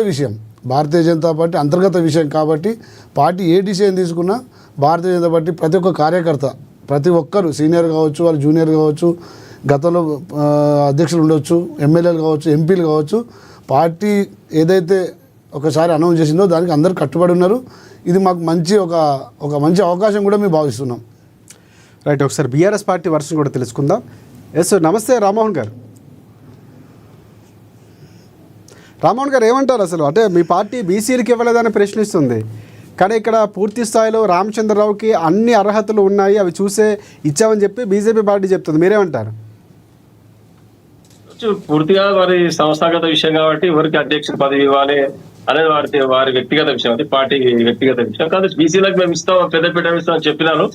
విషయం, భారతీయ జనతా పార్టీ అంతర్గత విషయం కాబట్టి పార్టీ ఏ డిసిజన్ తీసుకున్నా భారతీయ జనతా పార్టీ ప్రతి ఒక్క కార్యకర్త, ప్రతి ఒక్కరు సీనియర్ కావచ్చు, వాళ్ళు జూనియర్ కావచ్చు, గతంలో అధ్యక్షులు ఉండొచ్చు, ఎమ్మెల్యేలు కావచ్చు, ఎంపీలు కావచ్చు, పార్టీ ఏదైతే ఒకసారి అనౌన్స్ చేసిందో దానికి అందరూ కట్టుబడి ఉన్నారు. ఇది మాకు మంచి ఒక మంచి అవకాశం కూడా మేము భావిస్తున్నాం. రైట్, ఒకసారి బీఆర్ఎస్ పార్టీ వర్షన్ కూడా తెలుసుకుందాం. ఎస్, నమస్తే రామ్మోహన్ గారు. రామ్మోహన్ గారు ఏమంటారు అసలు? అంటే మీ పార్టీ బీసీలకు ఇవ్వలేదని ప్రశ్నిస్తుంది, కానీ ఇక్కడ పూర్తి స్థాయిలో రామచంద్రరావుకి అన్ని అర్హతలు ఉన్నాయి, అవి చూసే ఇచ్చామని చెప్పి బీజేపీ పార్టీ చెప్తుంది. మీరేమంటారు? పూర్తిగా వారి సంస్థాగత విషయం కాబట్టి ఎవరికి అధ్యక్షుడు పదవి ఇవ్వాలి అనేది వారి వ్యక్తిగత విషయం, అది పార్టీ వ్యక్తిగత విషయం కాదు. బీసీలకు మేము ఇస్తాం, పెద్దపీట ఇస్తాం అని చెప్పినాను.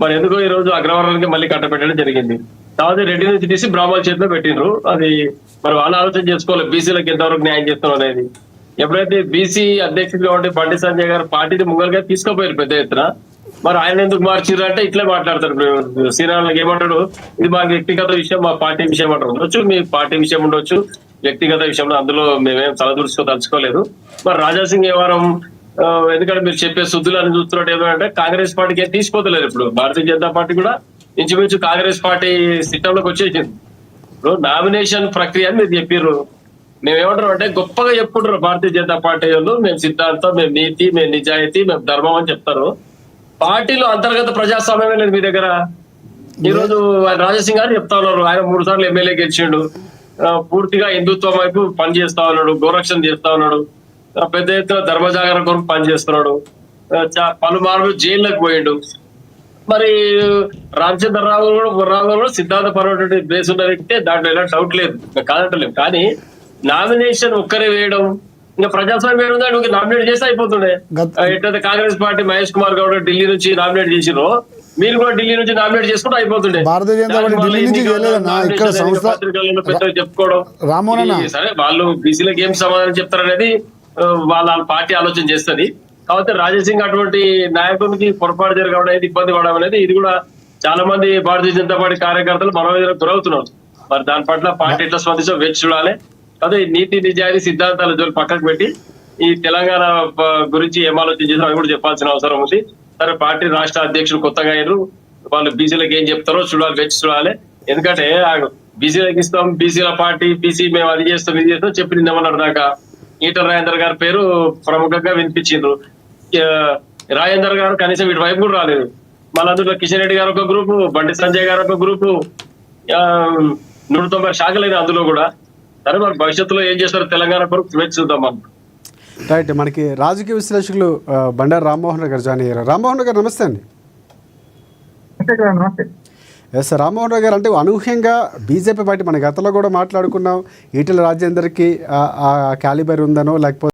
మరి ఎందుకో ఈ రోజు అగ్రవర్ణానికి మళ్ళీ కట్టబెట్టడం జరిగింది. తర్వాత రెడ్డి నుంచి తీసి బ్రాహ్మణ చేతిలో పెట్టిండ్రు. అది మరి వాళ్ళు ఆలోచన చేసుకోవాలి బీసీలకు ఎంతవరకు న్యాయం చేస్తున్నాం అనేది. ఎప్పుడైతే బీసీ అధ్యక్షుడు కాబట్టి బండి సంజయ్ గారు పార్టీని ముంగలుగా తీసుకోపోయారు పెద్ద ఎత్తున. మరి ఆయన ఎందుకు మార్చిర్రు అంటే ఇట్లే మాట్లాడతారు. శ్రీరాములకి ఏమంటాడు, ఇది మా వ్యక్తిగత విషయం, మా పార్టీ విషయం అంటారు. ఉండొచ్చు, మీ పార్టీ విషయం ఉండొచ్చు, వ్యక్తిగత విషయంలో అందులో మేమేం తలదూర్చుకోదలుచుకోలేదు. మరి రాజాసింగ్ ఏ వారం ఎందుకంటే మీరు చెప్పే శుద్ధులు అని చూస్తున్నట్టు ఏదంటే కాంగ్రెస్ పార్టీకి ఏం తీసుకోవట్లేదు. ఇప్పుడు భారతీయ జనతా పార్టీ కూడా ఇంచుమించు కాంగ్రెస్ పార్టీ సిస్టంలోకి వచ్చేసింది. ఇప్పుడు నామినేషన్ ప్రక్రియ అని మీరు చెప్పారు. మేమేమంటారు అంటే గొప్పగా చెప్పుకుంటారు భారతీయ జనతా పార్టీ వాళ్ళు, మేము సిద్ధాంతం, మేము నీతి, మేము నిజాయితీ, మేము ధర్మం అని చెప్తారు. పార్టీలో అంతర్గత ప్రజాస్వామ్యమే లేదు మీ దగ్గర. ఈ రోజు రాజాసింగ్ గారు చెప్తా ఉన్నారు, ఆయన 3 సార్లు ఎమ్మెల్యే గెలిచిండు, పూర్తిగా హిందుత్వం వైపు పనిచేస్తా ఉన్నాడు, గోరక్షణ చేస్తా ఉన్నాడు, పెద్ద ఎత్తున ధర్మజాగరణ కొరకు పనిచేస్తున్నాడు, పలుమార్లు జైల్లోకి పోయిండు. మరి రామచంద్రరావు కూడా సిద్ధాంతపరమైన బేస్ ఉన్న వ్యక్తే, దాంట్లో ఎలాంటి డౌట్ లేదు, కాదంటలేము. కానీ నామినేషన్ ఒక్కరే వేయడం, ఇంకా ప్రజాస్వామ్యం ఉందా, నువ్వు నామినేట్ చేస్తే అయిపోతుండే. ఎట్లయితే కాంగ్రెస్ పార్టీ మహేష్ కుమార్ గౌడ్ ఢిల్లీ నుంచి నామినేట్ చేసిరో, మీరు కూడా ఢిల్లీ నుంచి నామినేట్ చేసుకుంటే అయిపోతుండే. చెప్పుకోవడం సరే, వాళ్ళు బీసీలకు ఏం సమాధానం చెప్తారనేది వాళ్ళ పార్టీ ఆలోచన చేస్తుంది. కాబట్టి రాజాసింగ్ అటువంటి నాయకునికి పొరపాటు జరగడం అనేది, ఇబ్బంది పడడం అనేది, ఇది కూడా చాలా మంది భారతీయ జనతా పార్టీ కార్యకర్తలు మనోవేదనకు గురవుతున్నారు. మరి దాని పట్ల పార్టీ ఎట్లా స్పందించో వేచి చూడాలి. అదే నీతి నిజాయితీ సిద్ధాంతాల జోలు పక్కకు పెట్టి ఈ తెలంగాణ గురించి ఏం ఆలోచన చేసినా అవి కూడా చెప్పాల్సిన అవసరం ఉంది. సరే, పార్టీ రాష్ట్ర అధ్యక్షులు కొత్తగా అయ్యారు, వాళ్ళు బీసీలకు ఏం చెప్తారో చూడాలి, వేచి చూడాలి. ఎందుకంటే బీసీలకు ఇస్తాం, బీసీల పార్టీ, బీసీ మేము అది చేస్తాం, ఇది చేస్తాం చెప్పి నిన్నమన్నారు దాకా ఈటల రాజేందర్ గారి పేరు ప్రముఖంగా వినిపించిండ్రు. రాజేందర్ గారు కనీసం వీటి వైపు కూడా రాలేదు. మళ్ళీ అందులో కిషన్ రెడ్డి గారు ఒక గ్రూపు, బండి సంజయ్ గారు ఒక గ్రూపు, 190 శాఖలైన అందులో కూడా. సరే, మరి భవిష్యత్తులో ఏం చేస్తారో తెలంగాణ కొరకు వేచి చూద్దాం మనం. రైట్, మనకి రాజకీయ విశ్లేషకులు బండారు రామ్మోహన్ గారు జాయిన్ అయ్యారు. రామ్మోహన్ గారు నమస్తే అండి. ఎస్, రామ్మోహన్ గారు, అంటే అనూహ్యంగా బీజేపీ పార్టీ మన గతంలో కూడా మాట్లాడుకున్నాం, ఈటెల రాజేందర్కి ఆ క్యాలిబర్ ఉందనో లేకపోతే